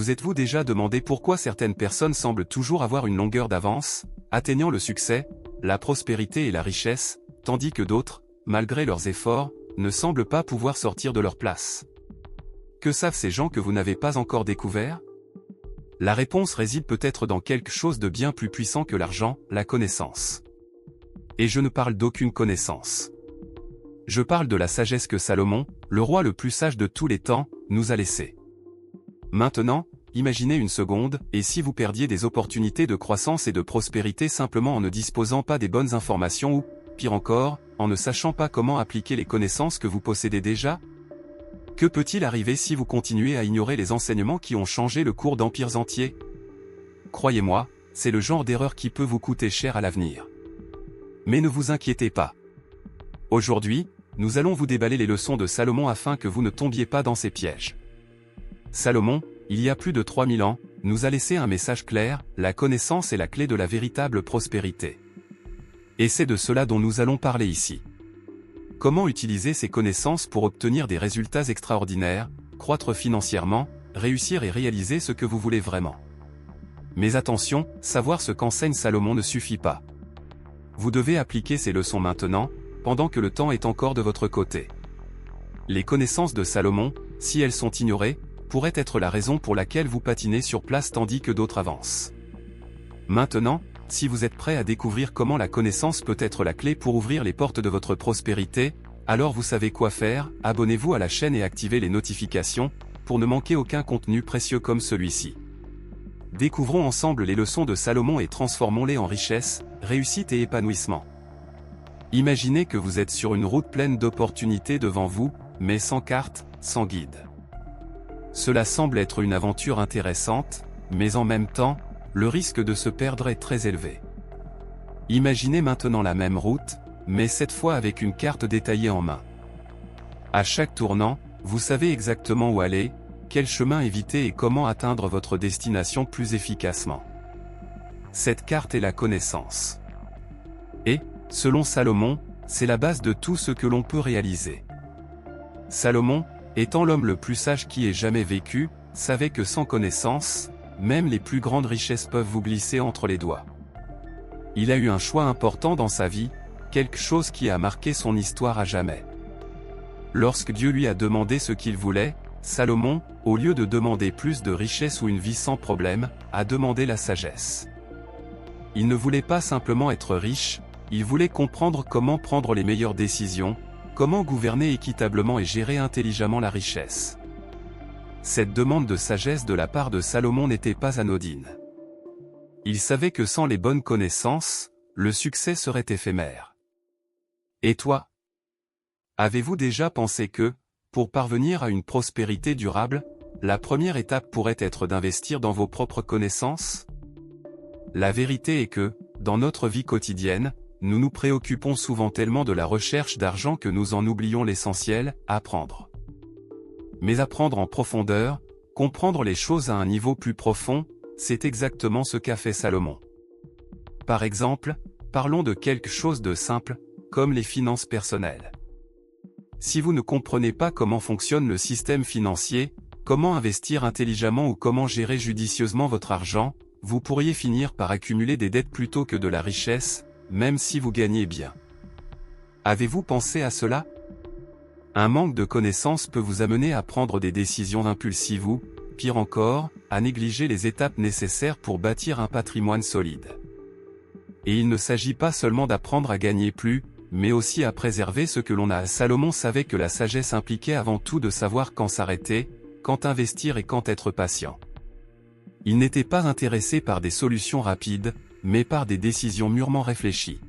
Vous êtes-vous déjà demandé pourquoi certaines personnes semblent toujours avoir une longueur d'avance, atteignant le succès, la prospérité et la richesse, tandis que d'autres, malgré leurs efforts, ne semblent pas pouvoir sortir de leur place? Que savent ces gens que vous n'avez pas encore découvert? La réponse réside peut-être dans quelque chose de bien plus puissant que l'argent, la connaissance. Et je ne parle d'aucune connaissance. Je parle de la sagesse que Salomon, le roi le plus sage de tous les temps, nous a laissée. Maintenant, imaginez une seconde, et si vous perdiez des opportunités de croissance et de prospérité simplement en ne disposant pas des bonnes informations ou, pire encore, en ne sachant pas comment appliquer les connaissances que vous possédez déjà? Que peut-il arriver si vous continuez à ignorer les enseignements qui ont changé le cours d'empires entiers? Croyez-moi, c'est le genre d'erreur qui peut vous coûter cher à l'avenir. Mais ne vous inquiétez pas. Aujourd'hui, nous allons vous déballer les leçons de Salomon afin que vous ne tombiez pas dans ces pièges. Salomon, il y a plus de 3000 ans, nous a laissé un message clair: la connaissance est la clé de la véritable prospérité. Et c'est de cela dont nous allons parler ici. Comment utiliser ces connaissances pour obtenir des résultats extraordinaires, croître financièrement, réussir et réaliser ce que vous voulez vraiment. Mais attention, savoir ce qu'enseigne Salomon ne suffit pas. Vous devez appliquer ces leçons maintenant, pendant que le temps est encore de votre côté. Les connaissances de Salomon, si elles sont ignorées, pourraient être la raison pour laquelle vous patinez sur place tandis que d'autres avancent. Maintenant, si vous êtes prêt à découvrir comment la connaissance peut être la clé pour ouvrir les portes de votre prospérité, alors vous savez quoi faire, abonnez-vous à la chaîne et activez les notifications, pour ne manquer aucun contenu précieux comme celui-ci. Découvrons ensemble les leçons de Salomon et transformons-les en richesse, réussite et épanouissement. Imaginez que vous êtes sur une route pleine d'opportunités devant vous, mais sans carte, sans guide. Cela semble être une aventure intéressante, mais en même temps, le risque de se perdre est très élevé. Imaginez maintenant la même route, mais cette fois avec une carte détaillée en main. À chaque tournant, vous savez exactement où aller, quel chemin éviter et comment atteindre votre destination plus efficacement. Cette carte est la connaissance. Et, selon Salomon, c'est la base de tout ce que l'on peut réaliser. Salomon, étant l'homme le plus sage qui ait jamais vécu, savait que sans connaissance, même les plus grandes richesses peuvent vous glisser entre les doigts. Il a eu un choix important dans sa vie, quelque chose qui a marqué son histoire à jamais. Lorsque Dieu lui a demandé ce qu'il voulait, Salomon, au lieu de demander plus de richesse ou une vie sans problème, a demandé la sagesse. Il ne voulait pas simplement être riche, il voulait comprendre comment prendre les meilleures décisions, comment gouverner équitablement et gérer intelligemment la richesse. Cette demande de sagesse de la part de Salomon n'était pas anodine. Il savait que sans les bonnes connaissances, le succès serait éphémère. Et toi? Avez-vous déjà pensé que, pour parvenir à une prospérité durable, la première étape pourrait être d'investir dans vos propres connaissances? La vérité est que, dans notre vie quotidienne, nous nous préoccupons souvent tellement de la recherche d'argent que nous en oublions l'essentiel, apprendre. Mais apprendre en profondeur, comprendre les choses à un niveau plus profond, c'est exactement ce qu'a fait Salomon. Par exemple, parlons de quelque chose de simple, comme les finances personnelles. Si vous ne comprenez pas comment fonctionne le système financier, comment investir intelligemment ou comment gérer judicieusement votre argent, vous pourriez finir par accumuler des dettes plutôt que de la richesse, même si vous gagnez bien. Avez-vous pensé à cela? Un manque de connaissances peut vous amener à prendre des décisions impulsives ou, pire encore, à négliger les étapes nécessaires pour bâtir un patrimoine solide. Et il ne s'agit pas seulement d'apprendre à gagner plus, mais aussi à préserver ce que l'on a. Salomon savait que la sagesse impliquait avant tout de savoir quand s'arrêter, quand investir et quand être patient. Il n'était pas intéressé par des solutions rapides, mais par des décisions mûrement réfléchies.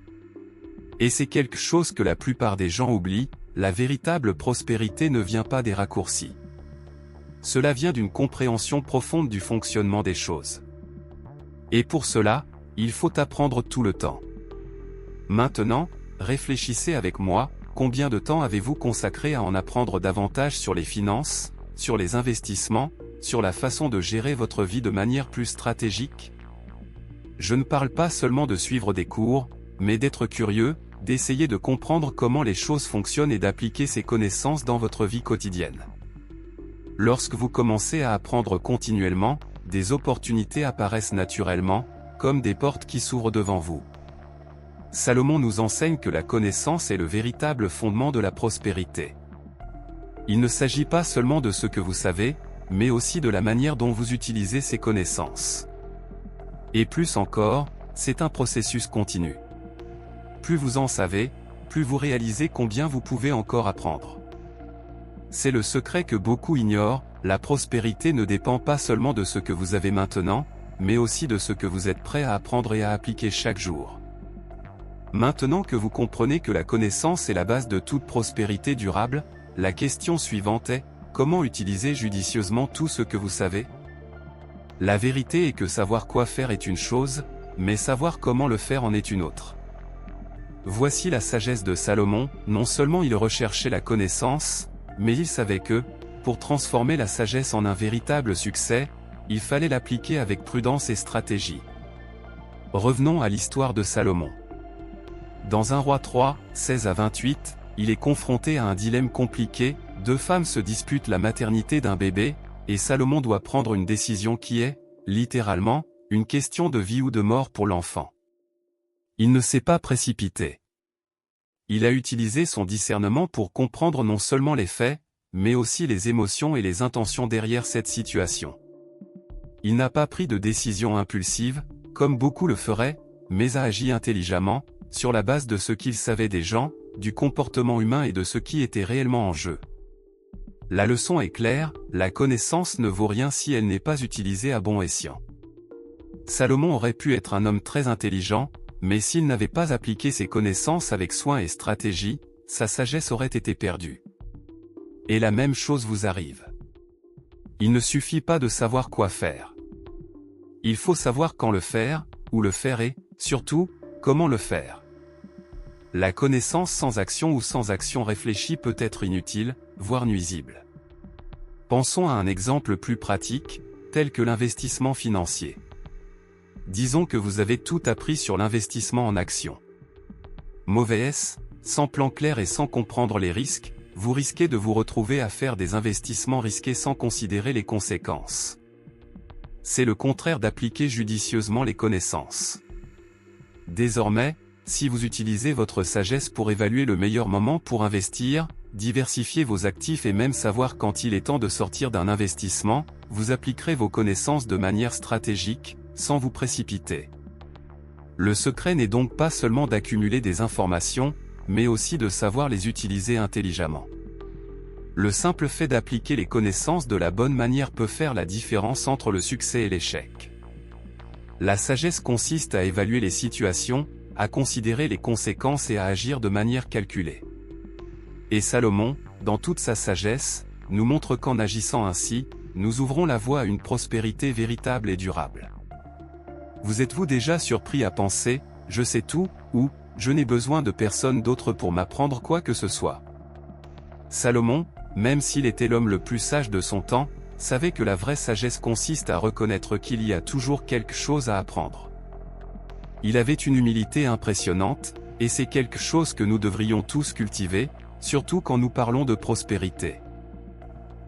Et c'est quelque chose que la plupart des gens oublient, la véritable prospérité ne vient pas des raccourcis. Cela vient d'une compréhension profonde du fonctionnement des choses. Et pour cela, il faut apprendre tout le temps. Maintenant, réfléchissez avec moi, combien de temps avez-vous consacré à en apprendre davantage sur les finances, sur les investissements, sur la façon de gérer votre vie de manière plus stratégique? Je ne parle pas seulement de suivre des cours, mais d'être curieux, d'essayer de comprendre comment les choses fonctionnent et d'appliquer ces connaissances dans votre vie quotidienne. Lorsque vous commencez à apprendre continuellement, des opportunités apparaissent naturellement, comme des portes qui s'ouvrent devant vous. Salomon nous enseigne que la connaissance est le véritable fondement de la prospérité. Il ne s'agit pas seulement de ce que vous savez, mais aussi de la manière dont vous utilisez ces connaissances. Et plus encore, c'est un processus continu. Plus vous en savez, plus vous réalisez combien vous pouvez encore apprendre. C'est le secret que beaucoup ignorent, la prospérité ne dépend pas seulement de ce que vous avez maintenant, mais aussi de ce que vous êtes prêt à apprendre et à appliquer chaque jour. Maintenant que vous comprenez que la connaissance est la base de toute prospérité durable, la question suivante est, comment utiliser judicieusement tout ce que vous savez? La vérité est que savoir quoi faire est une chose, mais savoir comment le faire en est une autre. Voici la sagesse de Salomon, non seulement il recherchait la connaissance, mais il savait que, pour transformer la sagesse en un véritable succès, il fallait l'appliquer avec prudence et stratégie. Revenons à l'histoire de Salomon. Dans 1 Roi 3, 16 à 28, il est confronté à un dilemme compliqué, 2 femmes se disputent la maternité d'un bébé, et Salomon doit prendre une décision qui est, littéralement, une question de vie ou de mort pour l'enfant. Il ne s'est pas précipité. Il a utilisé son discernement pour comprendre non seulement les faits, mais aussi les émotions et les intentions derrière cette situation. Il n'a pas pris de décision impulsive, comme beaucoup le feraient, mais a agi intelligemment, sur la base de ce qu'il savait des gens, du comportement humain et de ce qui était réellement en jeu. La leçon est claire, la connaissance ne vaut rien si elle n'est pas utilisée à bon escient. Salomon aurait pu être un homme très intelligent, mais s'il n'avait pas appliqué ses connaissances avec soin et stratégie, sa sagesse aurait été perdue. Et la même chose vous arrive. Il ne suffit pas de savoir quoi faire. Il faut savoir quand le faire, où le faire et, surtout, comment le faire. La connaissance sans action ou sans action réfléchie peut être inutile, voire nuisible. Pensons à un exemple plus pratique, tel que l'investissement financier. Disons que vous avez tout appris sur l'investissement en actions. Mauvais, sans plan clair et sans comprendre les risques, vous risquez de vous retrouver à faire des investissements risqués sans considérer les conséquences. C'est le contraire d'appliquer judicieusement les connaissances. Désormais, si vous utilisez votre sagesse pour évaluer le meilleur moment pour investir, diversifier vos actifs et même savoir quand il est temps de sortir d'un investissement, vous appliquerez vos connaissances de manière stratégique, sans vous précipiter. Le secret n'est donc pas seulement d'accumuler des informations, mais aussi de savoir les utiliser intelligemment. Le simple fait d'appliquer les connaissances de la bonne manière peut faire la différence entre le succès et l'échec. La sagesse consiste à évaluer les situations, à considérer les conséquences et à agir de manière calculée. Et Salomon, dans toute sa sagesse, nous montre qu'en agissant ainsi, nous ouvrons la voie à une prospérité véritable et durable. Vous êtes-vous déjà surpris à penser, je sais tout, ou, je n'ai besoin de personne d'autre pour m'apprendre quoi que ce soit? Salomon, même s'il était l'homme le plus sage de son temps, savait que la vraie sagesse consiste à reconnaître qu'il y a toujours quelque chose à apprendre. Il avait une humilité impressionnante, et c'est quelque chose que nous devrions tous cultiver, surtout quand nous parlons de prospérité.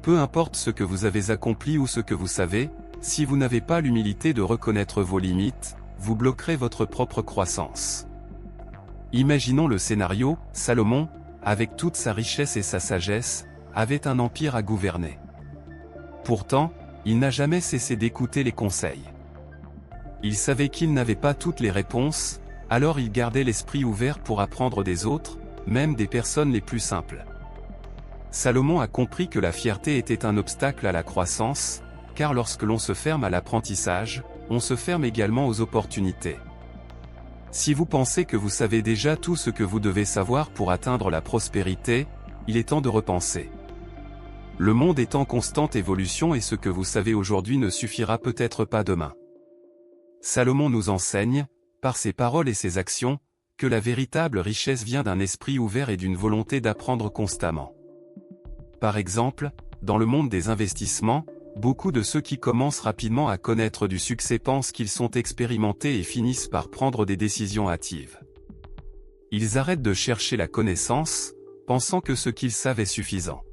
Peu importe ce que vous avez accompli ou ce que vous savez, si vous n'avez pas l'humilité de reconnaître vos limites, vous bloquerez votre propre croissance. Imaginons le scénario, Salomon, avec toute sa richesse et sa sagesse, avait un empire à gouverner. Pourtant, il n'a jamais cessé d'écouter les conseils. Il savait qu'il n'avait pas toutes les réponses, alors il gardait l'esprit ouvert pour apprendre des autres, même des personnes les plus simples. Salomon a compris que la fierté était un obstacle à la croissance, car lorsque l'on se ferme à l'apprentissage, on se ferme également aux opportunités. Si vous pensez que vous savez déjà tout ce que vous devez savoir pour atteindre la prospérité, il est temps de repenser. Le monde est en constante évolution et ce que vous savez aujourd'hui ne suffira peut-être pas demain. Salomon nous enseigne, par ses paroles et ses actions, que la véritable richesse vient d'un esprit ouvert et d'une volonté d'apprendre constamment. Par exemple, dans le monde des investissements, beaucoup de ceux qui commencent rapidement à connaître du succès pensent qu'ils sont expérimentés et finissent par prendre des décisions hâtives. Ils arrêtent de chercher la connaissance, pensant que ce qu'ils savent est suffisant.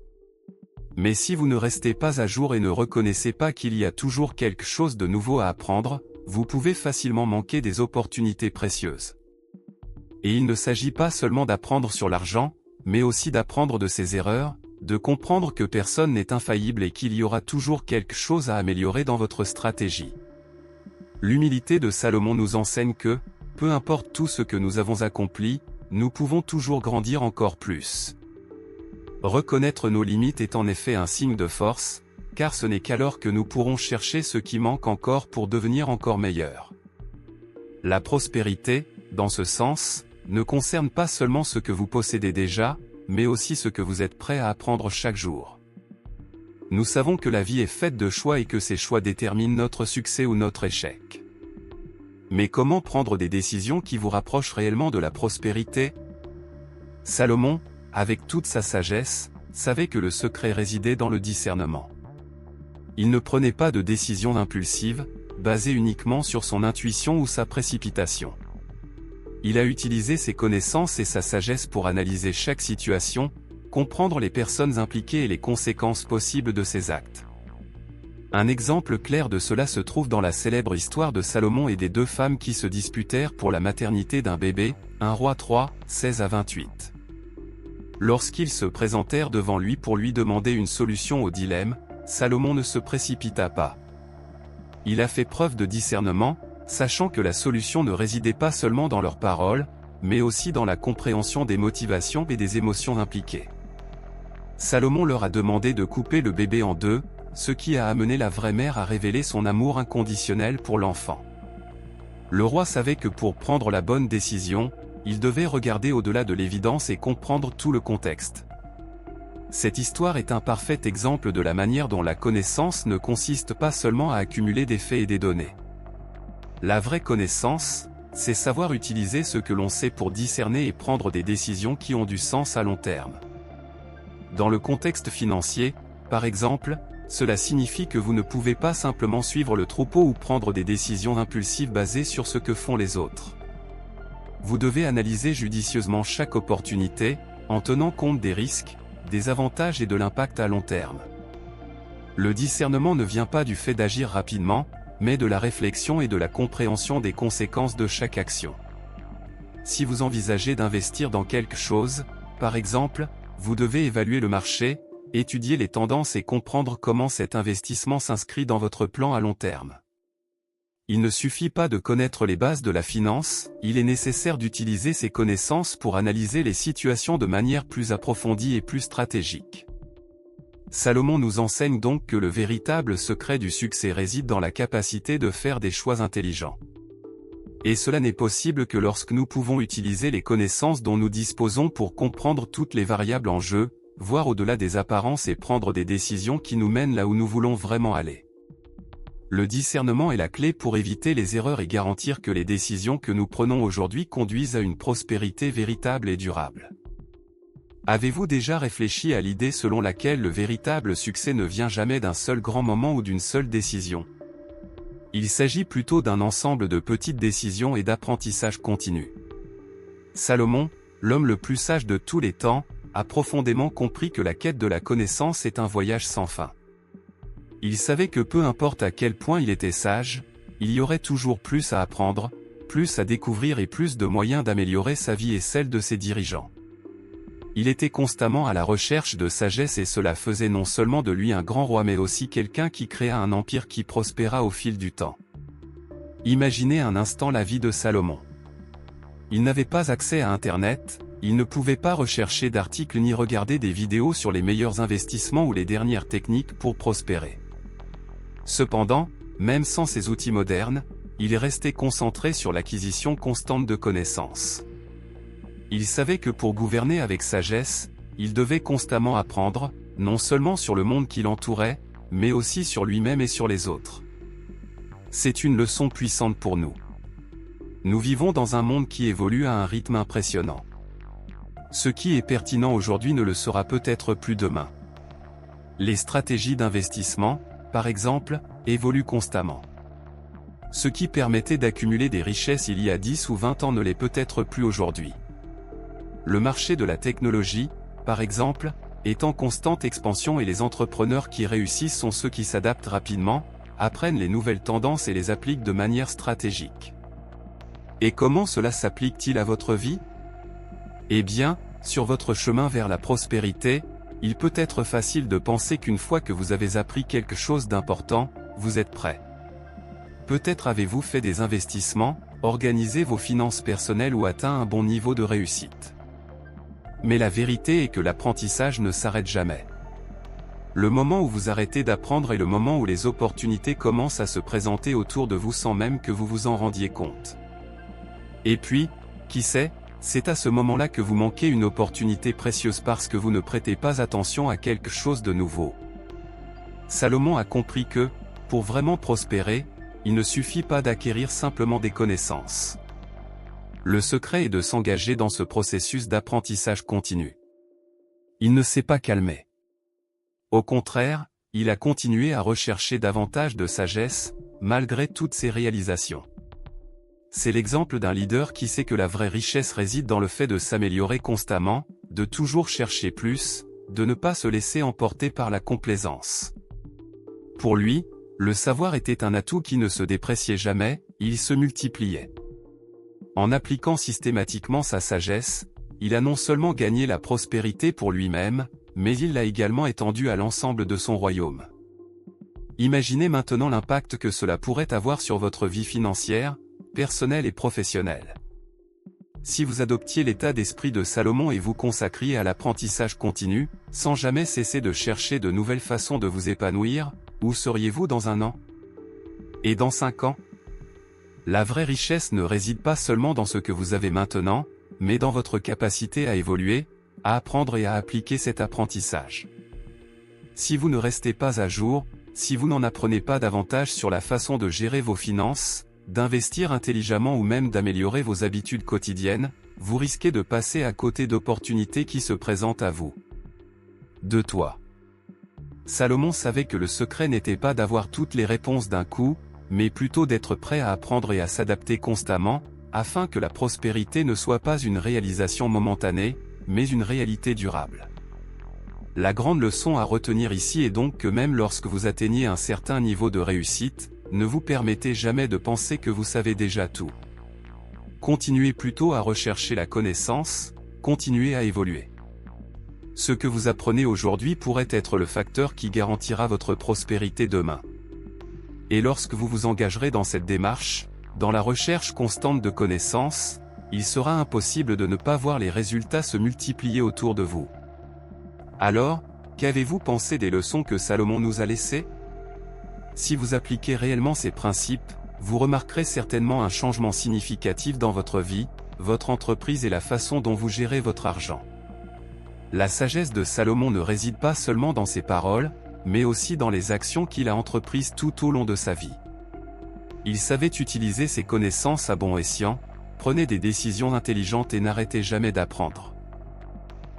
Mais si vous ne restez pas à jour et ne reconnaissez pas qu'il y a toujours quelque chose de nouveau à apprendre, vous pouvez facilement manquer des opportunités précieuses. Et il ne s'agit pas seulement d'apprendre sur l'argent, mais aussi d'apprendre de ses erreurs, de comprendre que personne n'est infaillible et qu'il y aura toujours quelque chose à améliorer dans votre stratégie. L'humilité de Salomon nous enseigne que, peu importe tout ce que nous avons accompli, nous pouvons toujours grandir encore plus. Reconnaître nos limites est en effet un signe de force, car ce n'est qu'alors que nous pourrons chercher ce qui manque encore pour devenir encore meilleurs. La prospérité, dans ce sens, ne concerne pas seulement ce que vous possédez déjà, mais aussi ce que vous êtes prêt à apprendre chaque jour. Nous savons que la vie est faite de choix et que ces choix déterminent notre succès ou notre échec. Mais comment prendre des décisions qui vous rapprochent réellement de la prospérité? Salomon, avec toute sa sagesse, savait que le secret résidait dans le discernement. Il ne prenait pas de décisions impulsives, basées uniquement sur son intuition ou sa précipitation. Il a utilisé ses connaissances et sa sagesse pour analyser chaque situation, comprendre les personnes impliquées et les conséquences possibles de ses actes. Un exemple clair de cela se trouve dans la célèbre histoire de Salomon et des deux femmes qui se disputèrent pour la maternité d'un bébé, 1 Roi 3, 16 à 28. Lorsqu'ils se présentèrent devant lui pour lui demander une solution au dilemme, Salomon ne se précipita pas. Il a fait preuve de discernement, sachant que la solution ne résidait pas seulement dans leurs paroles, mais aussi dans la compréhension des motivations et des émotions impliquées. Salomon leur a demandé de couper le bébé en deux, ce qui a amené la vraie mère à révéler son amour inconditionnel pour l'enfant. Le roi savait que pour prendre la bonne décision, il devait regarder au-delà de l'évidence et comprendre tout le contexte. Cette histoire est un parfait exemple de la manière dont la connaissance ne consiste pas seulement à accumuler des faits et des données. La vraie connaissance, c'est savoir utiliser ce que l'on sait pour discerner et prendre des décisions qui ont du sens à long terme. Dans le contexte financier, par exemple, cela signifie que vous ne pouvez pas simplement suivre le troupeau ou prendre des décisions impulsives basées sur ce que font les autres. Vous devez analyser judicieusement chaque opportunité, en tenant compte des risques, des avantages et de l'impact à long terme. Le discernement ne vient pas du fait d'agir rapidement, mais de la réflexion et de la compréhension des conséquences de chaque action. Si vous envisagez d'investir dans quelque chose, par exemple, vous devez évaluer le marché, étudier les tendances et comprendre comment cet investissement s'inscrit dans votre plan à long terme. Il ne suffit pas de connaître les bases de la finance, il est nécessaire d'utiliser ces connaissances pour analyser les situations de manière plus approfondie et plus stratégique. Salomon nous enseigne donc que le véritable secret du succès réside dans la capacité de faire des choix intelligents. Et cela n'est possible que lorsque nous pouvons utiliser les connaissances dont nous disposons pour comprendre toutes les variables en jeu, voir au-delà des apparences et prendre des décisions qui nous mènent là où nous voulons vraiment aller. Le discernement est la clé pour éviter les erreurs et garantir que les décisions que nous prenons aujourd'hui conduisent à une prospérité véritable et durable. Avez-vous déjà réfléchi à l'idée selon laquelle le véritable succès ne vient jamais d'un seul grand moment ou d'une seule décision? Il s'agit plutôt d'un ensemble de petites décisions et d'apprentissage continu. Salomon, l'homme le plus sage de tous les temps, a profondément compris que la quête de la connaissance est un voyage sans fin. Il savait que peu importe à quel point il était sage, il y aurait toujours plus à apprendre, plus à découvrir et plus de moyens d'améliorer sa vie et celle de ses dirigeants. Il était constamment à la recherche de sagesse et cela faisait non seulement de lui un grand roi mais aussi quelqu'un qui créa un empire qui prospéra au fil du temps. Imaginez un instant la vie de Salomon. Il n'avait pas accès à Internet, il ne pouvait pas rechercher d'articles ni regarder des vidéos sur les meilleurs investissements ou les dernières techniques pour prospérer. Cependant, même sans ces outils modernes, il est resté concentré sur l'acquisition constante de connaissances. Il savait que pour gouverner avec sagesse, il devait constamment apprendre, non seulement sur le monde qui l'entourait, mais aussi sur lui-même et sur les autres. C'est une leçon puissante pour nous. Nous vivons dans un monde qui évolue à un rythme impressionnant. Ce qui est pertinent aujourd'hui ne le sera peut-être plus demain. Les stratégies d'investissement, par exemple, évoluent constamment. Ce qui permettait d'accumuler des richesses il y a 10 ou 20 ans ne l'est peut-être plus aujourd'hui. Le marché de la technologie, par exemple, est en constante expansion et les entrepreneurs qui réussissent sont ceux qui s'adaptent rapidement, apprennent les nouvelles tendances et les appliquent de manière stratégique. Et comment cela s'applique-t-il à votre vie? Eh bien, sur votre chemin vers la prospérité, il peut être facile de penser qu'une fois que vous avez appris quelque chose d'important, vous êtes prêt. Peut-être avez-vous fait des investissements, organisé vos finances personnelles ou atteint un bon niveau de réussite. Mais la vérité est que l'apprentissage ne s'arrête jamais. Le moment où vous arrêtez d'apprendre est le moment où les opportunités commencent à se présenter autour de vous sans même que vous vous en rendiez compte. Et puis, qui sait, c'est à ce moment-là que vous manquez une opportunité précieuse parce que vous ne prêtez pas attention à quelque chose de nouveau. Salomon a compris que, pour vraiment prospérer, il ne suffit pas d'acquérir simplement des connaissances. Le secret est de s'engager dans ce processus d'apprentissage continu. Il ne s'est pas calmé. Au contraire, il a continué à rechercher davantage de sagesse, malgré toutes ses réalisations. C'est l'exemple d'un leader qui sait que la vraie richesse réside dans le fait de s'améliorer constamment, de toujours chercher plus, de ne pas se laisser emporter par la complaisance. Pour lui, le savoir était un atout qui ne se dépréciait jamais, il se multipliait. En appliquant systématiquement sa sagesse, il a non seulement gagné la prospérité pour lui-même, mais il l'a également étendue à l'ensemble de son royaume. Imaginez maintenant l'impact que cela pourrait avoir sur votre vie financière, personnelle et professionnelle. Si vous adoptiez l'état d'esprit de Salomon et vous consacriez à l'apprentissage continu, sans jamais cesser de chercher de nouvelles façons de vous épanouir, où seriez-vous dans 1 an? Et dans 5 ans? La vraie richesse ne réside pas seulement dans ce que vous avez maintenant, mais dans votre capacité à évoluer, à apprendre et à appliquer cet apprentissage. Si vous ne restez pas à jour, si vous n'en apprenez pas davantage sur la façon de gérer vos finances, d'investir intelligemment ou même d'améliorer vos habitudes quotidiennes, vous risquez de passer à côté d'opportunités qui se présentent à vous. De toi. Salomon savait que le secret n'était pas d'avoir toutes les réponses d'un coup, mais plutôt d'être prêt à apprendre et à s'adapter constamment, afin que la prospérité ne soit pas une réalisation momentanée, mais une réalité durable. La grande leçon à retenir ici est donc que même lorsque vous atteignez un certain niveau de réussite, ne vous permettez jamais de penser que vous savez déjà tout. Continuez plutôt à rechercher la connaissance, continuez à évoluer. Ce que vous apprenez aujourd'hui pourrait être le facteur qui garantira votre prospérité demain. Et lorsque vous vous engagerez dans cette démarche, dans la recherche constante de connaissances, il sera impossible de ne pas voir les résultats se multiplier autour de vous. Alors, qu'avez-vous pensé des leçons que Salomon nous a laissées? Si vous appliquez réellement ces principes, vous remarquerez certainement un changement significatif dans votre vie, votre entreprise et la façon dont vous gérez votre argent. La sagesse de Salomon ne réside pas seulement dans ses paroles, mais aussi dans les actions qu'il a entreprises tout au long de sa vie. Il savait utiliser ses connaissances à bon escient, prenait des décisions intelligentes et n'arrêtait jamais d'apprendre.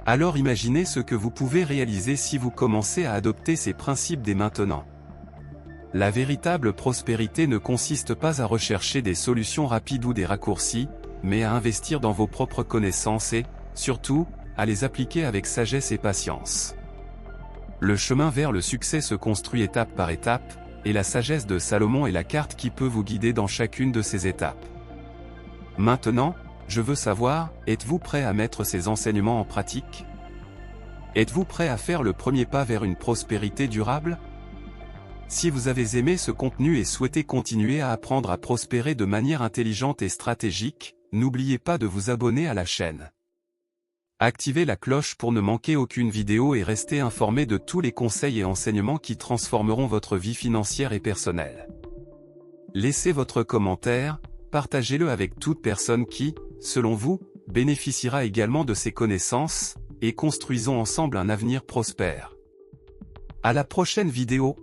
Alors imaginez ce que vous pouvez réaliser si vous commencez à adopter ces principes dès maintenant. La véritable prospérité ne consiste pas à rechercher des solutions rapides ou des raccourcis, mais à investir dans vos propres connaissances et, surtout, à les appliquer avec sagesse et patience. Le chemin vers le succès se construit étape par étape, et la sagesse de Salomon est la carte qui peut vous guider dans chacune de ces étapes. Maintenant, je veux savoir, êtes-vous prêt à mettre ces enseignements en pratique? Êtes-vous prêt à faire le premier pas vers une prospérité durable? Si vous avez aimé ce contenu et souhaitez continuer à apprendre à prospérer de manière intelligente et stratégique, n'oubliez pas de vous abonner à la chaîne. Activez la cloche pour ne manquer aucune vidéo et restez informé de tous les conseils et enseignements qui transformeront votre vie financière et personnelle. Laissez votre commentaire, partagez-le avec toute personne qui, selon vous, bénéficiera également de ces connaissances, et construisons ensemble un avenir prospère. À la prochaine vidéo.